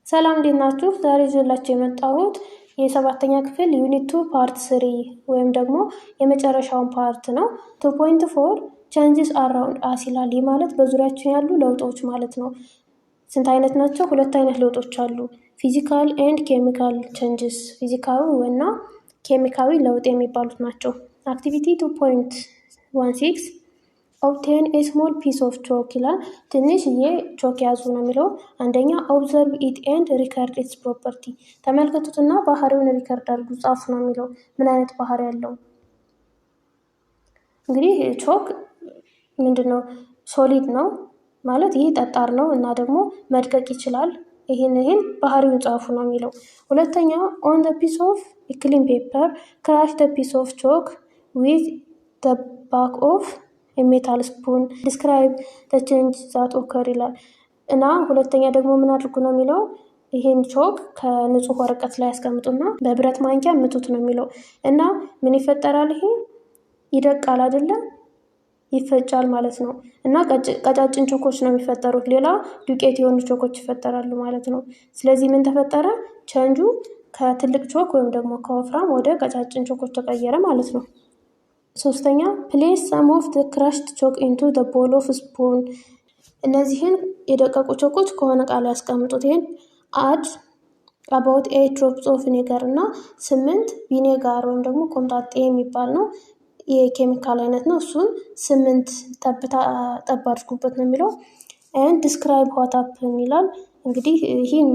ሰላም እንዴት ናችሁ? ዛሬ ይዤላችሁ የመጣሁት የሰባተኛ ክፍል ዩኒት 2 ፓርት 3 ወይም ደግሞ የመጨረሻውን ፓርት ነው። 2.4 ቼንጅስ አራውንድ አስ ይላል። ይህ ማለት በዙሪያችን ያሉ ለውጦች ማለት ነው። ስንት አይነት ናቸው? ሁለት አይነት ለውጦች አሉ። ፊዚካል ኤንድ ኬሚካል ቼንጅስ፣ ፊዚካዊ እና ኬሚካዊ ለውጥ የሚባሉት ናቸው። አክቲቪቲ 2.16 ኦብቴን ኤ ስሞል ፒስ ኦፍ ቾክ ይላል። ትንሽዬ ቾክ ያዙ ነው የሚለው። አንደኛ ኦብዘርቭ ኢት ኤንድ ሪከርድ ኢትስ ፕሮፐርቲ፣ ተመልከቱትና ባህሪውን ሪከርድ አድርጉ ጻፉ ነው የሚለው። ምን አይነት ባህሪ ያለው? እንግዲህ ቾክ ምንድነው? ሶሊድ ነው ማለት ይህ ጠጣር ነው እና ደግሞ መድቀቅ ይችላል። ይህን ባህሪውን ጻፉ ነው የሚለው። ሁለተኛ ኦን ዘ ፒስ ኦፍ ክሊን ፔፐር ክራሽ ዘ ፒስ ኦፍ ቾክ ዊዝ ዘ ባክ ኦፍ ሜታል ስፑን ዲስክራይብ ዘ ቼንጅ ዛት ኦከር ይላል። እና ሁለተኛ ደግሞ ምን አድርጉ ነው የሚለው። ይህን ቾክ ከንጹህ ወረቀት ላይ ያስቀምጡና በብረት ማንኪያ ምቱት ነው የሚለው። እና ምን ይፈጠራል? ይሄ ይደቃል አይደለም፣ ይፈጫል ማለት ነው። እና ቀጫጭን ቾኮች ነው የሚፈጠሩት። ሌላ ዱቄት የሆኑ ቾኮች ይፈጠራሉ ማለት ነው። ስለዚህ ምን ተፈጠረ? ቼንጁ ከትልቅ ቾክ ወይም ደግሞ ከወፍራም ወደ ቀጫጭን ቾኮች ተቀየረ ማለት ነው። ሶስተኛ ፕሌስ ሰም ኦፍ ዘ ክራሽድ ቾክ ኢንቱ ዘ ቦል ኦፍ ስፑን፣ እነዚህን የደቀቁ ቾኮች ከሆነ ቃል ያስቀምጡት። ይህን አድ አባውት 8 ድሮፕስ ኦፍ ቪኔጋር እና 8 ቪኔጋር ወይም ደግሞ ቆምጣጤ የሚባል ነው የኬሚካል አይነት ነው። እሱን 8 ጠብ አድርጉበት ነው የሚለው። ኤንድ ዲስክራይብ ዋት ሃፕን ይላል። እንግዲህ ይህን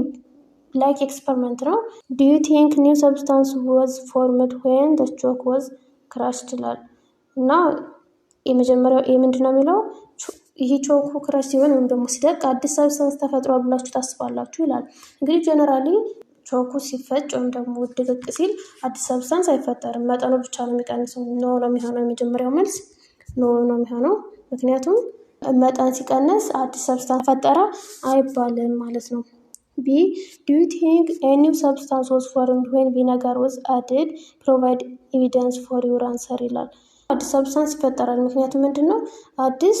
ላይክ ኤክስፐሪመንት ነው። ዱ ዩ ቲንክ ኒው ሰብስታንስ ዋዝ ፎርምድ ዌን ዘ ቾክ ዋዝ ክራሽድ ይላል። እና የመጀመሪያው ምንድን ነው የሚለው? ይህ ቾኩ ክራሽ ሲሆን ወይም ደግሞ ሲደቅ አዲስ ሰብስታንስ ተፈጥሯል ብላችሁ ታስባላችሁ ይላል። እንግዲህ ጀነራሊ ቾኩ ሲፈጭ ወይም ደግሞ ድቅቅ ሲል አዲስ ሰብስታንስ አይፈጠርም፣ መጠኑ ብቻ ነው የሚቀንሰው። ኖ ነው የሚሆነው። የመጀመሪያው መልስ ኖ ነው የሚሆነው። ምክንያቱም መጠን ሲቀንስ አዲስ ሰብስታንስ ፈጠረ አይባልም ማለት ነው። ቢ ዱ ዩ ቲንክ ኤ ኒው ሰብስታንስ ዋዝ ፎርምድ ዌን ቪነጋር ዋዝ አድድ ፕሮቫይድ ኤቪደንስ ፎር ዩር አንሰር ይላል። አዲስ ሰብስታንስ ይፈጠራል። ምክንያቱም ምንድን ነው? አዲስ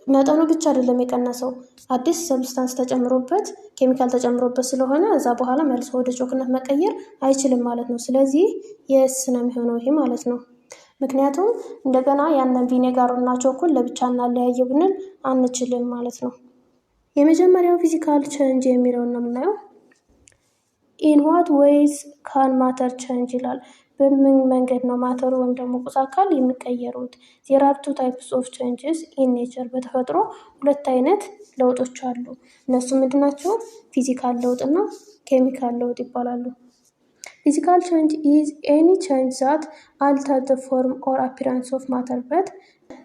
መጠኑ ብቻ አይደለም የቀነሰው፣ አዲስ ሰብስታንስ ተጨምሮበት ኬሚካል ተጨምሮበት ስለሆነ እዛ በኋላ መልሶ ወደ ቾክነት መቀየር አይችልም ማለት ነው። ስለዚህ የስ ነው የሚሆነው ይሄ ማለት ነው። ምክንያቱም እንደገና ያንን ቪኔጋሩና ቾኩን ለብቻ እናለያየ ብንል አንችልም ማለት ነው። የመጀመሪያው ፊዚካል ቼንጅ የሚለውን ነው የምናየው። ኢን ዋት ዌይዝ ካን ማተር ቼንጅ ይላል። በምን መንገድ ነው ማተሩ ወይም ደግሞ ቁስ አካል የሚቀየሩት? ዜር አር ቱ ታይፕስ ኦፍ ቼንጅስ ኢን ኔቸር፣ በተፈጥሮ ሁለት አይነት ለውጦች አሉ። እነሱ ምንድን ናቸው? ፊዚካል ለውጥ እና ኬሚካል ለውጥ ይባላሉ። ፊዚካል ቼንጅ ኢዝ ኤኒ ቼንጅ ዛት አልተር ዘ ፎርም ኦር አፒራንስ ኦፍ ማተር በት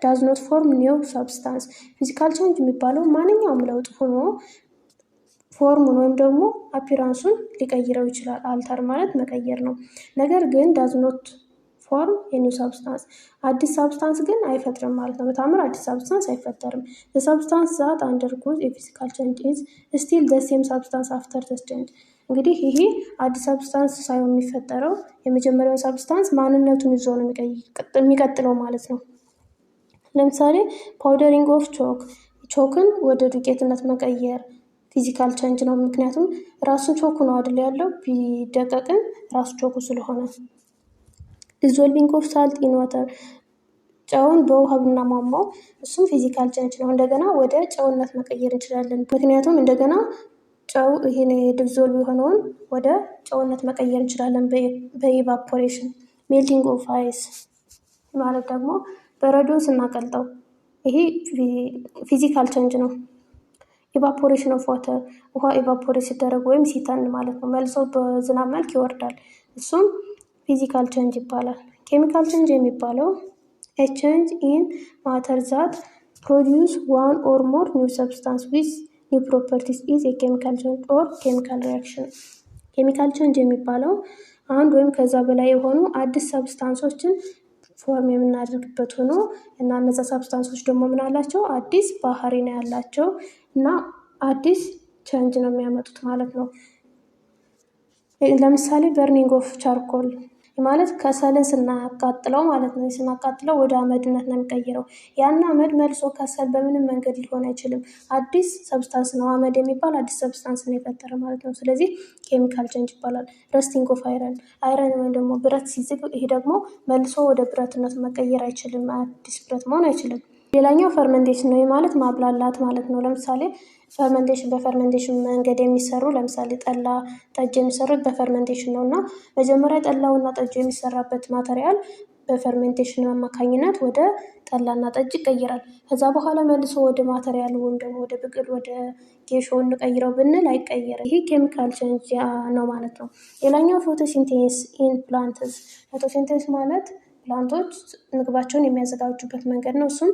ዳዝ ኖት ፎርም ኒው ሰብስታንስ። ፊዚካል ቼንጅ የሚባለው ማንኛውም ለውጥ ሆኖ ፎርሙን ወይም ደግሞ አፒራንሱን ሊቀይረው ይችላል። አልተር ማለት መቀየር ነው። ነገር ግን ዳዝ ኖት ፎርም የኒው ሰብስታንስ፣ አዲስ ሰብስታንስ ግን አይፈጥርም ማለት ነው። በታምር አዲስ ሰብስታንስ አይፈጠርም። ሰብስታንስ ዛት አንደርጎዝ የፊዚካል ቼንጅ ኢዝ ስቲል ዘ ሴም ሰብስታንስ አፍተር ዘ ቼንጅ። እንግዲህ ይሄ አዲስ ሰብስታንስ ሳይሆን የሚፈጠረው የመጀመሪያውን ሰብስታንስ ማንነቱን ይዞ ነው የሚቀጥለው ማለት ነው። ለምሳሌ ፓውደሪንግ ኦፍ ቾክ፣ ቾክን ወደ ዱቄትነት መቀየር ፊዚካል ቼንጅ ነው። ምክንያቱም ራሱ ቾኩ ነው አይደል ያለው፣ ቢደቀቅም ራሱ ቾኩ ስለሆነ። ዲዞልቪንግ ኦፍ ሳልት ኢን ዋተር፣ ጨውን በውሃ ብናሟሟው እሱም ፊዚካል ቼንጅ ነው። እንደገና ወደ ጨውነት መቀየር እንችላለን። ምክንያቱም እንደገና ጨው ይሄን ዲዞልቭ የሆነውን ወደ ጨውነት መቀየር እንችላለን በኢቫፖሬሽን። ሜልቲንግ ኦፍ አይስ ማለት ደግሞ በረዶን ስናቀልጠው ይሄ ፊዚካል ቼንጅ ነው። ኢቫፖሬሽን ኦፍ ዋተር፣ ውሃ ኢቫፖሬት ሲደረግ ወይም ሲተን ማለት ነው፣ መልሶ በዝናብ መልክ ይወርዳል። እሱም ፊዚካል ቼንጅ ይባላል። ኬሚካል ቼንጅ የሚባለው ኤ ቼንጅ ኢን ማተር ዛት ፕሮዲውስ ዋን ኦር ሞር ኒው ሰብስታንስ ዊዝ ኒው ፕሮፐርቲስ ኢዝ ኤ ኬሚካል ቼንጅ ኦር ኬሚካል ሪያክሽን። ኬሚካል ቼንጅ የሚባለው አንድ ወይም ከዛ በላይ የሆኑ አዲስ ሰብስታንሶችን ፎርም የምናደርግበት ሆኖ እና እነዛ ሰብስታንሶች ደግሞ ምን አላቸው? አዲስ ባህሪ ነው ያላቸው እና አዲስ ቼንጅ ነው የሚያመጡት ማለት ነው። ለምሳሌ በርኒንግ ኦፍ ቻርኮል፣ ማለት ከሰልን ስናቃጥለው ማለት ነው። ስናቃጥለው ወደ አመድነት ነው የሚቀይረው። ያን አመድ መልሶ ከሰል በምንም መንገድ ሊሆን አይችልም። አዲስ ሰብስታንስ ነው። አመድ የሚባል አዲስ ሰብስታንስ ነው የፈጠረ ማለት ነው። ስለዚህ ኬሚካል ቼንጅ ይባላል። ረስቲንግ ኦፍ አይረን ወይም ደግሞ ብረት ሲዝግ፣ ይሄ ደግሞ መልሶ ወደ ብረትነት መቀየር አይችልም። አዲስ ብረት መሆን አይችልም። ሌላኛው ፈርመንቴሽን ነው። ማለት ማብላላት ማለት ነው። ለምሳሌ በፈርመንቴሽን መንገድ የሚሰሩ ለምሳሌ ጠላ፣ ጠጅ የሚሰሩት በፈርመንቴሽን ነው እና መጀመሪያ ጠላውና ጠጁ የሚሰራበት ማተሪያል በፈርሜንቴሽን አማካኝነት ወደ ጠላና ጠጅ ይቀይራል። ከዛ በኋላ መልሶ ወደ ማተሪያል ወይም ደግሞ ወደ ብቅል ወደ ጌሾ እንቀይረው ብንል አይቀየርም። ይህ ኬሚካል ቼንጅ ነው ማለት ነው። ሌላኛው ፎቶሲንቴሲስ ኢን ፕላንትስ። ፎቶሲንቴሲስ ማለት ፕላንቶች ምግባቸውን የሚያዘጋጁበት መንገድ ነው። እሱም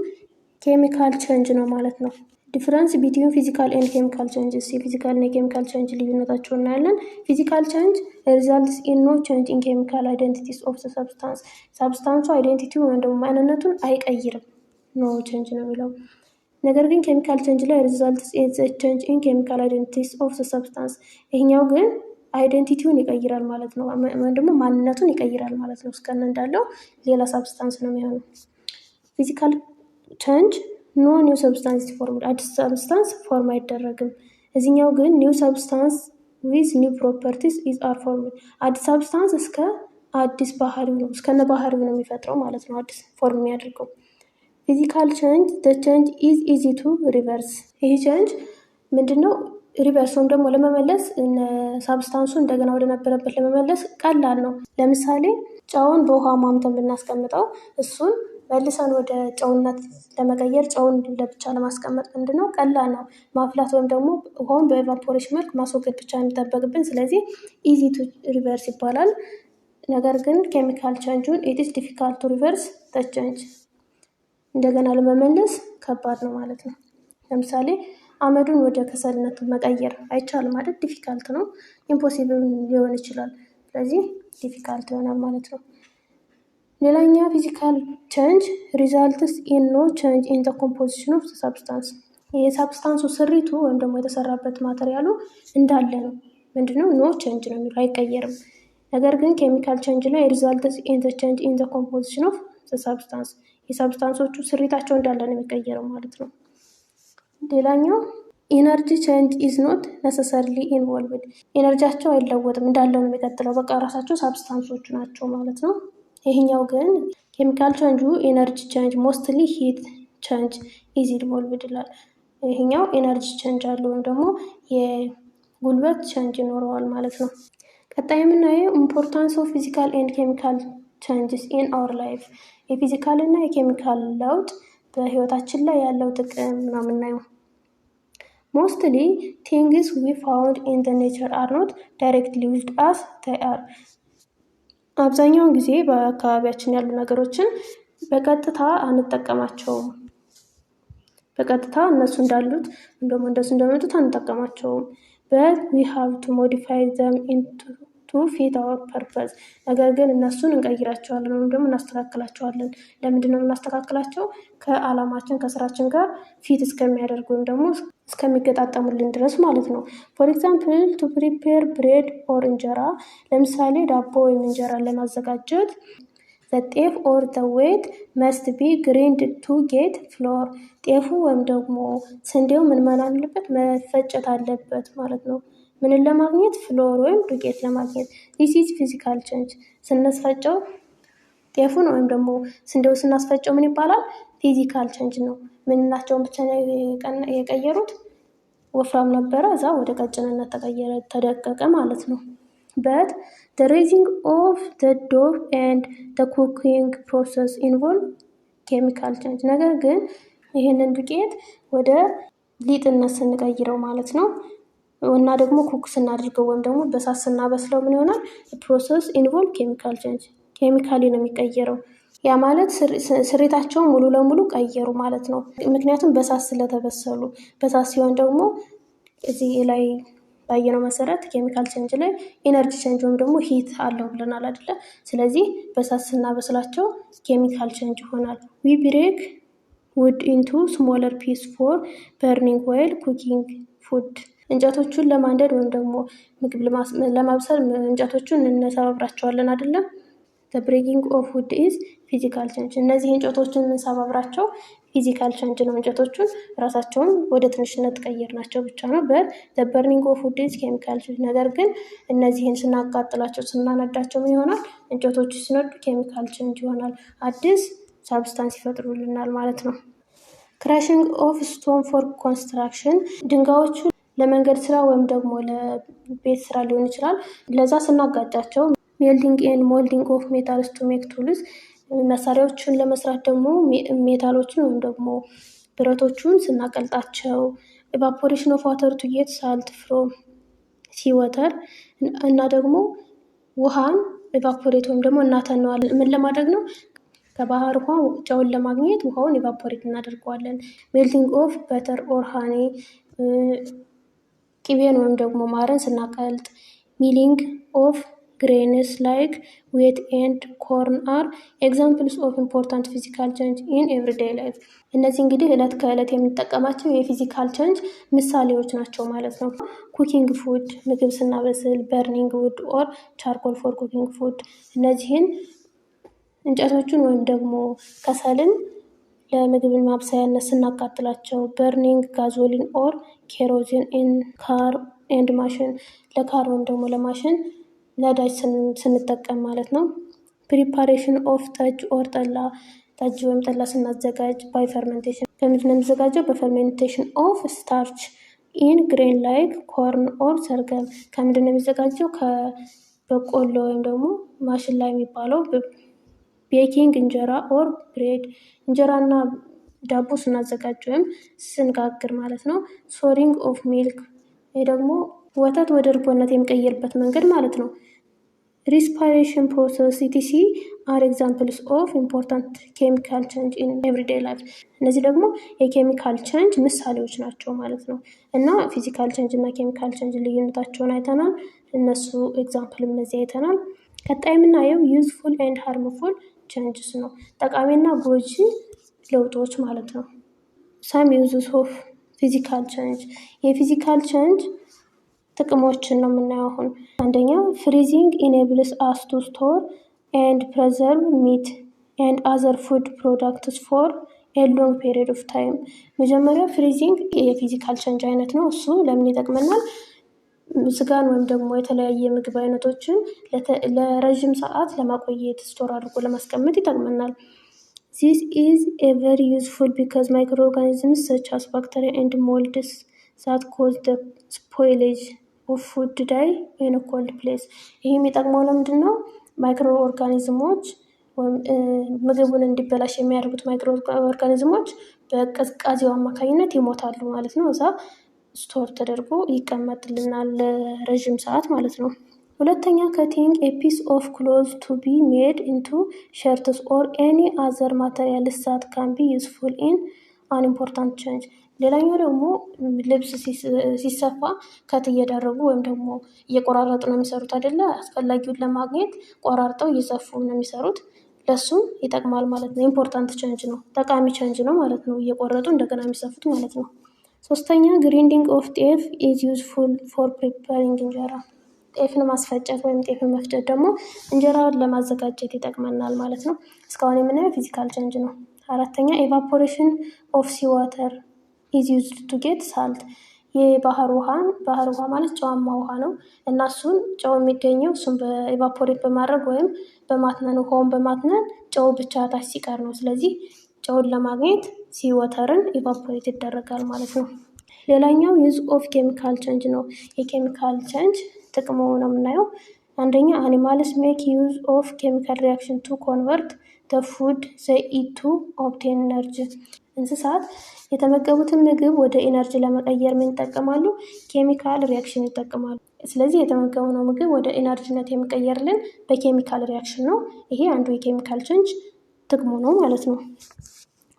ኬሚካል ቼንጅ ነው ማለት ነው። ዲፍረንስ ቢትዊን ፊዚካል ኤንድ ኬሚካል ቼንጅስ። የፊዚካል እና የኬሚካል ቼንጅ ልዩነታቸው እናያለን። ፊዚካል ቼንጅ ሪዛልትስ ኢን ኖ ቼንጅ ኢን ኬሚካል አይደንቲቲስ ኦፍ ሰብስታንስ። ሰብስታንሱ አይደንቲቲ ወይም ደግሞ ማንነቱን አይቀይርም። ኖ ቼንጅ ነው የሚለው። ነገር ግን ኬሚካል ቼንጅ ላይ ሪዛልትስ ኢን ቼንጅ ኢን ኬሚካል አይደንቲቲስ ኦፍ ሰብስታንስ። ይሄኛው ግን አይደንቲቲውን ይቀይራል ማለት ነው፣ ወይም ደግሞ ማንነቱን ይቀይራል ማለት ነው። እስከነ እንዳለው ሌላ ሰብስታንስ ነው የሚሆነው። ፊዚካል ቼንጅ ኖ ኒው ሰብስታንስ ፎርምድ። አዲስ ሰብስታንስ ፎርም አይደረግም። እዚህኛው ግን ኒው ሰብስታንስ ዊዝ ኒው ፕሮፐርቲስ ኢዝ አር ፎርምድ። አዲስ ሰብስታንስ እስከ አዲስ ባህሪው ነው፣ እስከነ ባህሪው ነው የሚፈጥረው ማለት ነው፣ አዲስ ፎርም የሚያደርገው። ፊዚካል ቼንጅ ዘ ቼንጅ ኢዝ ኢዚ ቱ ሪቨርስ። ይህ ቼንጅ ምንድነው? ሪቨርስ ወይም ደግሞ ለመመለስ ሳብስታንሱ እንደገና ወደ ነበረበት ለመመለስ ቀላል ነው። ለምሳሌ ጨውን በውሃ ማምተን ብናስቀምጠው እሱን መልሰን ወደ ጨውነት ለመቀየር ጨውን ለብቻ ለማስቀመጥ ምንድነው ቀላል ነው። ማፍላት ወይም ደግሞ ውሃውን በኤቫፖሬሽን መልክ ማስወገድ ብቻ የሚጠበቅብን። ስለዚህ ኢዚ ቱ ሪቨርስ ይባላል። ነገር ግን ኬሚካል ቼንጁን ኢት ኢዝ ዲፊካልት ቱ ሪቨርስ ዘ ቼንጅ፣ እንደገና ለመመለስ ከባድ ነው ማለት ነው። ለምሳሌ አመዱን ወደ ከሰልነት መቀየር አይቻልም ማለት ዲፊካልት ነው፣ ኢምፖሲብል ሊሆን ይችላል። ስለዚህ ዲፊካልት ይሆናል ማለት ነው። ሌላኛው ፊዚካል ቼንጅ ሪዛልትስ ኢን ኖ ቼንጅ ኢን ዘ ኮምፖዚሽን ኦፍ ሰብስታንስ። የሰብስታንሱ ስሪቱ ወይም ደግሞ የተሰራበት ማቴሪያሉ እንዳለ ነው። ምንድነው? ኖ ቼንጅ ነው የሚለው፣ አይቀየርም። ነገር ግን ኬሚካል ቼንጅ ላይ ሪዛልትስ ኢን ዘ ቼንጅ ኢን ዘ ኮምፖዚሽን ኦፍ ሰብስታንስ፣ የሰብስታንሶቹ ስሪታቸው እንዳለ ነው የሚቀየረው ማለት ነው። ሌላኛው ኢነርጂ ቼንጅ ኢዝ ኖት ነሰሰርሊ ኢንቮልቭድ። ኢነርጂያቸው አይለወጥም፣ እንዳለ ነው የሚቀጥለው። በቃ ራሳቸው ሳብስታንሶቹ ናቸው ማለት ነው። ይሄኛው ግን ኬሚካል ቼንጁ ኢነርጂ ቼንጅ ሞስትሊ ሂት ቼንጅ ኢዝ ኢንቮልቭድ ይላል። ይሄኛው ኢነርጂ ቼንጅ አለው ወይም ደግሞ የጉልበት ቼንጅ ይኖረዋል ማለት ነው። ቀጣይ የምናየው ኢምፖርታንስ ኦፍ ፊዚካል ኤንድ ኬሚካል ቼንጅስ ኢን አወር ላይፍ። የፊዚካል እና የኬሚካል ለውጥ በህይወታችን ላይ ያለው ጥቅም ነው የምናየው። ሞስትሊ ቲንግስ ዊ ፋውንድ ኢን ዘ ኔቸር አር ኖት ዳይሬክትሊ ዩዝድ አስ ዜይ አር። አብዛኛውን ጊዜ በአካባቢያችን ያሉ ነገሮችን በቀጥታ አንጠቀማቸውም። በቀጥታ እነሱ እንዳሉት እንደሞ እንደሱ እንደመጡት አንጠቀማቸውም። but we have to modify them to fit our purpose። ነገር ግን እነሱን እንቀይራቸዋለን ወይም ደግሞ እናስተካክላቸዋለን። ለምንድን ነው የምናስተካክላቸው? ከዓላማችን ከስራችን ጋር ፊት እስከሚያደርጉ ወይም ደግሞ እስከሚገጣጠሙልን ድረስ ማለት ነው። ፎር ኤግዛምፕል to prepare bread or እንጀራ። ለምሳሌ ዳቦ ወይም እንጀራ ለማዘጋጀት the ጤፍ or the wheat must be ground to get flour። ጤፉ ወይም ደግሞ ስንዴው ምን መሆን አለበት? መፈጨት አለበት ማለት ነው። ምንን ለማግኘት? ፍሎር ወይም ዱቄት ለማግኘት። this is physical change። ስናስፈጨው ጤፉን ወይም ደግሞ ስንዴው ስናስፈጨው ምን ይባላል? ፊዚካል ቼንጅ ነው። ምንናቸውን ብቻ የቀየሩት? ወፍራም ነበረ፣ እዛ ወደ ቀጭንነት ተቀየረ፣ ተደቀቀ ማለት ነው። but the raising of the dough and the cooking process involve chemical change። ነገር ግን ይሄንን ዱቄት ወደ ሊጥነት ስንቀይረው ማለት ነው እና ደግሞ ኩክ ስናድርገው ወይም ደግሞ በሳት ስናበስለው ምን ይሆናል? ፕሮሰስ ኢንቮልቭ ኬሚካል ቼንጅ፣ ኬሚካሊ ነው የሚቀየረው። ያ ማለት ስሪታቸውን ሙሉ ለሙሉ ቀየሩ ማለት ነው። ምክንያቱም በሳት ስለተበሰሉ። በሳት ሲሆን ደግሞ እዚህ ላይ ባየነው መሰረት ኬሚካል ቼንጅ ላይ ኢነርጂ ቼንጅ ወይም ደግሞ ሂት አለው ብለናል አይደለ? ስለዚህ በሳት ስናበስላቸው ኬሚካል ቼንጅ ይሆናል። ዊ ብሬክ ውድ ኢንቱ ስሞለር ፒስ ፎር በርኒንግ ዌል ኩኪንግ ፉድ። እንጨቶቹን ለማንደድ ወይም ደግሞ ምግብ ለማብሰል እንጨቶቹን እንሰባብራቸዋለን አይደለም? ብሬኪንግ ኦፍ ውድ ኢዝ ፊዚካል ቼንጅ። እነዚህ እንጨቶችን የምንሰባብራቸው ፊዚካል ቼንጅ ነው። እንጨቶቹን ራሳቸውን ወደ ትንሽነት ቀይር ናቸው ብቻ ነው። በርኒንግ ኦፍ ውድ ኢዝ ኬሚካል ቼንጅ። ነገር ግን እነዚህን ስናቃጥላቸው ስናነዳቸው ምን ይሆናል? እንጨቶቹ ሲነዱ ኬሚካል ቼንጅ ይሆናል። አዲስ ሳብስታንስ ይፈጥሩልናል ማለት ነው። ክራሽንግ ኦፍ ስቶን ፎር ኮንስትራክሽን። ድንጋዮቹ ለመንገድ ስራ ወይም ደግሞ ለቤት ስራ ሊሆን ይችላል። ለዛ ስናጋጫቸው ሜልዲንግ ኤንድ ሞልዲንግ ኦፍ ሜታልስ ቱ ሜክ ቱልስ። መሳሪያዎችን ለመስራት ደግሞ ሜታሎችን ወይም ደግሞ ብረቶቹን ስናቀልጣቸው። ኤቫፖሬሽን ኦፍ ዋተር ቱ ጌት ሳልት ፍሮም ሲ ወተር። እና ደግሞ ውሃን ኤቫፖሬት ወይም ደግሞ እናተነዋለን። ምን ለማድረግ ነው? ከባህር ውሃ ጨውን ለማግኘት ውሃውን ኤቫፖሬት እናደርገዋለን። ሜልቲንግ ኦፍ በተር ኦር ሃኒ። ቅቤን ወይም ደግሞ ማርን ስናቀልጥ። ሚሊንግ ኦፍ ግሬንስ ላይክ ዌት ኤንድ ኮርን አር ኤግዛምፕልስ ኦፍ ኢምፖርታንት ፊዚካል ቼንጅ ኢን ኤቭሪዴይ ላይፍ። እነዚህ እንግዲህ ዕለት ከዕለት የምንጠቀማቸው የፊዚካል ቼንጅ ምሳሌዎች ናቸው ማለት ነው። ኩኪንግ ፉድ፣ ምግብ ስናበስል። በርኒንግ ውድ ኦር ቻርኮል ፎር ኩኪንግ ፉድ። እነዚህን እንጨቶቹን ወይም ደግሞ ከሰልን ለምግብ ማብሰያነት ስናቃጥላቸው። በርኒንግ ጋዞሊን ኦር ኬሮዚን ኢን ካር ኤንድ ማሽን። ለካር ወይም ደግሞ ለማሽን ነዳጅ ስንጠቀም ማለት ነው። ፕሪፓሬሽን ኦፍ ጠጅ ኦር ጠላ። ጠጅ ወይም ጠላ ስናዘጋጅ ባይ ፈርመንቴሽን። በምንድን ነው የሚዘጋጀው? በፈርሜንቴሽን ኦፍ ስታርች ኢን ግሬን ላይክ ኮርን ኦር ሰርገም። ከምንድን ነው የሚዘጋጀው? ከበቆሎ ወይም ደግሞ ማሽን ላይ የሚባለው። ቤኪንግ እንጀራ ኦር ብሬድ። እንጀራና ዳቦ ስናዘጋጅ ወይም ስንጋግር ማለት ነው። ሶሪንግ ኦፍ ሚልክ። ይህ ደግሞ ወተት ወደ እርጎነት የሚቀይርበት መንገድ ማለት ነው። ሪስፓይሬሽን ፕሮሰስ ኢቲሲ አር ኤግዛምፕልስ ኦፍ ኢምፖርታንት ኬሚካል ቼንጅ ኢን ኤቭሪዴይ ላይፍ። እነዚህ ደግሞ የኬሚካል ቼንጅ ምሳሌዎች ናቸው ማለት ነው። እና ፊዚካል ቼንጅ እና ኬሚካል ቼንጅ ልዩነታቸውን አይተናል። እነሱ ኤግዛምፕል እነዚህ አይተናል። ቀጣይ የምናየው ዩዝፉል ኤንድ ሃርምፉል ቼንጅስ ነው። ጠቃሚና ጎጂ ለውጦች ማለት ነው። ሳም ዩዝስ ኦፍ ፊዚካል ቼንጅ። የፊዚካል ቼንጅ ጥቅሞችን ነው የምናየው አሁን። አንደኛ ፍሪዚንግ ኢኔብልስ አስ ቱ ስቶር ኤንድ ፕሬዘርቭ ሚት ኤንድ አዘር ፉድ ፕሮዳክትስ ፎር ኤ ሎንግ ፔሪድ ኦፍ ታይም። መጀመሪያ ፍሪዚንግ የፊዚካል ቼንጅ አይነት ነው። እሱ ለምን ይጠቅመናል? ስጋን ወይም ደግሞ የተለያየ ምግብ አይነቶችን ለረዥም ሰዓት ለማቆየት ስቶር አድርጎ ለማስቀመጥ ይጠቅመናል። ዚስ ኢዝ ኤ ቨሪ ዩዝፉል ቢካዝ ማይክሮ ኦርጋኒዝምስ ሰች አስ ባክቴሪያ ኤንድ ሞልድስ ዛት ኮዝ ደ ስፖይሌጅ ኦፍ ፉድ ዳይ ኢን ኮልድ ፕሌስ። ይህ የሚጠቅመው ለምንድን ነው? ማይክሮ ኦርጋኒዝሞች ምግቡን እንዲበላሽ የሚያደርጉት ማይክሮ ኦርጋኒዝሞች በቅዝቃዜው አማካኝነት ይሞታሉ ማለት ነው። እዛ ስቶር ተደርጎ ይቀመጥልናል ለረዥም ሰዓት ማለት ነው። ሁለተኛ ከቲንግ ኤ ፒስ ኦፍ ክሎዝ ቱ ቢ ሜድ ኢንቱ ሸርትስ ኦር ኤኒ አዘር ማቴሪያልስ ዛት ካን ቢ ዩዝፉል ኢን አን ኢምፖርታንት ቼንጅ። ሌላኛው ደግሞ ልብስ ሲሰፋ ከት እየዳረጉ ወይም ደግሞ እየቆራረጡ ነው የሚሰሩት አይደለ? አስፈላጊውን ለማግኘት ቆራርጠው እየሰፉ ነው የሚሰሩት። ለሱም ይጠቅማል ማለት ነው። ኢምፖርታንት ቼንጅ ነው፣ ጠቃሚ ቼንጅ ነው ማለት ነው። እየቆረጡ እንደገና የሚሰፉት ማለት ነው። ሶስተኛ ግሪንዲንግ ኦፍ ጤፍ ኢዝ ዩዝፉል ፎር ፕሪፓሪንግ እንጀራ። ጤፍን ማስፈጨት ወይም ጤፍን መፍጨት ደግሞ እንጀራን ለማዘጋጀት ይጠቅመናል ማለት ነው። እስካሁን የምናየው ፊዚካል ቼንጅ ነው። አራተኛ ኤቫፖሬሽን ኦፍ ሲ ዋተር ኢዝ ዩዝድ ቱ ጌት ሳልት። የባህር ውሃ ማለት ጨዋማ ውሃ ነው እና እሱን ጨው የሚገኘው እሱን በኤቫፖሬት በማድረግ ወይም በማትነን ውሃውን በማትነን ጨው ብቻ ታች ሲቀር ነው። ስለዚህ ጨውን ለማግኘት ሲወተርን ኢቫፖሬት ይደረጋል ማለት ነው። ሌላኛው ዩዝ ኦፍ ኬሚካል ቼንጅ ነው። የኬሚካል ቼንጅ ጥቅሙ ነው የምናየው። አንደኛ አኒማልስ ሜክ ዩዝ ኦፍ ኬሚካል ሪያክሽን ቱ ኮንቨርት ደ ፉድ ዘይ ኢት ቱ ኦብቴን ኤነርጂ። እንስሳት የተመገቡትን ምግብ ወደ ኤነርጂ ለመቀየር ምን ይጠቀማሉ? ኬሚካል ሪያክሽን ይጠቀማሉ። ስለዚህ የተመገብነው ምግብ ወደ ኤነርጂነት የሚቀየርልን በኬሚካል ሪያክሽን ነው። ይሄ አንዱ የኬሚካል ቼንጅ ጥቅሙ ነው ማለት ነው።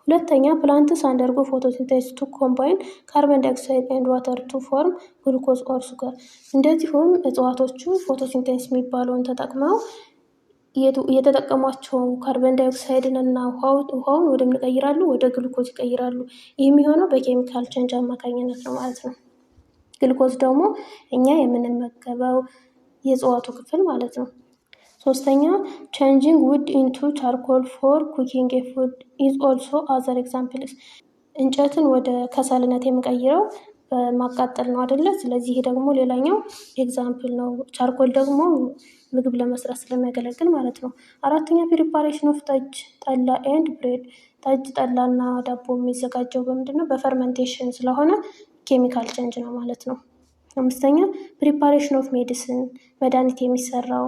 ሁለተኛ ፕላንትስ አንደርጎ ፎቶሲንቴሲስ ቱ ኮምባይን ካርበን ዳይኦክሳይድ ኤንድ ዋተር ቱ ፎርም ግሉኮዝ ኦር ሱገር። እንደዚሁም እጽዋቶቹ ፎቶሲንቴሲስ የሚባለውን ተጠቅመው የተጠቀሟቸው ካርበን ዳይኦክሳይድን እና ውሃውን ወደምን ይቀይራሉ? ወደ ግሉኮዝ ይቀይራሉ። ይህ የሚሆነው በኬሚካል ቼንጅ አማካኝነት ነው ማለት ነው። ግሉኮዝ ደግሞ እኛ የምንመገበው የእጽዋቱ ክፍል ማለት ነው። ሶስተኛ ቼንጂንግ ውድ ኢንቱ ቻርኮል ፎር ኩኪንግ ፉድ ኢዝ ኦልሶ አዘር ኤግዛምፕልስ። እንጨትን ወደ ከሰልነት የምንቀይረው በማቃጠል ነው አይደለ? ስለዚህ ይሄ ደግሞ ሌላኛው ኤግዛምፕል ነው። ቻርኮል ደግሞ ምግብ ለመስራት ስለሚያገለግል ማለት ነው። አራተኛ ፕሪፓሬሽን ኦፍ ጠጅ፣ ጠላ ኤንድ ብሬድ። ጠጅ፣ ጠላና ዳቦ የሚዘጋጀው በምንድን ነው? በፈርመንቴሽን ስለሆነ ኬሚካል ቼንጅ ነው ማለት ነው። አምስተኛ ፕሪፓሬሽን ኦፍ ሜዲሲን፣ መድኃኒት የሚሰራው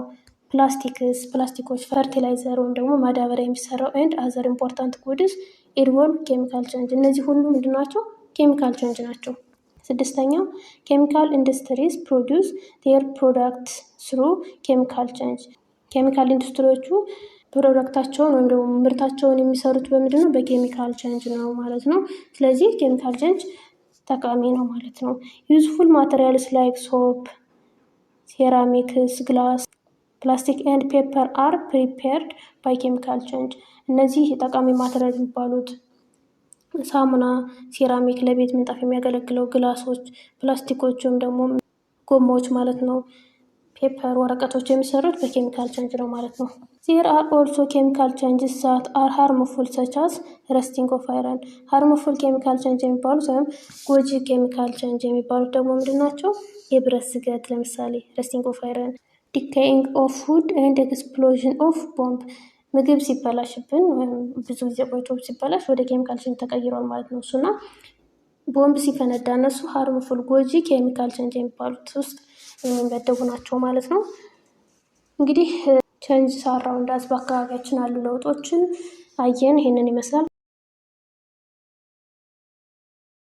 ፕላስቲኮች፣ ፈርቲላይዘር ወይም ደግሞ ማዳበሪያ የሚሰራው ኤንድ አዘር ኢምፖርታንት ጉድስ ኢንቮልቭ ኬሚካል ቼንጅ። እነዚህ ሁሉ ምንድን ናቸው? ኬሚካል ቼንጅ ናቸው። ስድስተኛ ኬሚካል ኢንዱስትሪስ ፕሮዲውስ ዴር ፕሮዳክት ስሩ ኬሚካል ቼንጅ። ኬሚካል ኢንዱስትሪዎቹ ፕሮዳክታቸውን ወይም ደግሞ ምርታቸውን የሚሰሩት በምንድን ነው? በኬሚካል ቼንጅ ነው ማለት ነው። ስለዚህ ኬሚካል ቼንጅ ጠቃሚ ነው ማለት ነው። ዩዝፉል ማቴሪያልስ ላይክ ሶፕ፣ ሴራሚክስ፣ ግላስ፣ ፕላስቲክ ኤንድ ፔፐር አር ፕሪፔርድ ባይ ኬሚካል ቼንጅ። እነዚህ ጠቃሚ ማቴሪያል የሚባሉት ሳሙና፣ ሴራሚክ ለቤት ምንጣፍ የሚያገለግለው፣ ግላሶች፣ ፕላስቲኮች ወይም ደግሞ ጎማዎች ማለት ነው፣ ፔፐር ወረቀቶች የሚሰሩት በኬሚካል ቼንጅ ነው ማለት ነው። ዜር አር ኦልሶ ኬሚካል ቼንጅስ ዛት አር ሃርምፉል ሰቻስ ረስቲንግ ኦፍ አይረን። ሃርምፉል ኬሚካል ቼንጅ የሚባሉት ወይም ጎጂ ኬሚካል ቼንጅ የሚባሉት ደግሞ ምንድን ናቸው? የብረት ስገት ለምሳሌ ረስቲንግ ኦፍ አይረን፣ ዲኬይንግ ኦፍ ፉድ ኤንድ ኤክስፕሎዥን ኦፍ ቦምብ። ምግብ ሲበላሽብን ወይም ብዙ ጊዜ ቆይቶ ሲበላሽ ወደ ኬሚካል ቼንጅ ተቀይሯል ማለት ነው። እሱና ቦምብ ሲፈነዳ እነሱ ሃርምፉል ጎጂ ኬሚካል ቼንጅ የሚባሉት ውስጥ የሚመደቡ ናቸው ማለት ነው። እንግዲህ ቼንጅ ሳራውንድ አስ በአካባቢያችን አሉ ለውጦችን አየን። ይሄንን ይመስላል።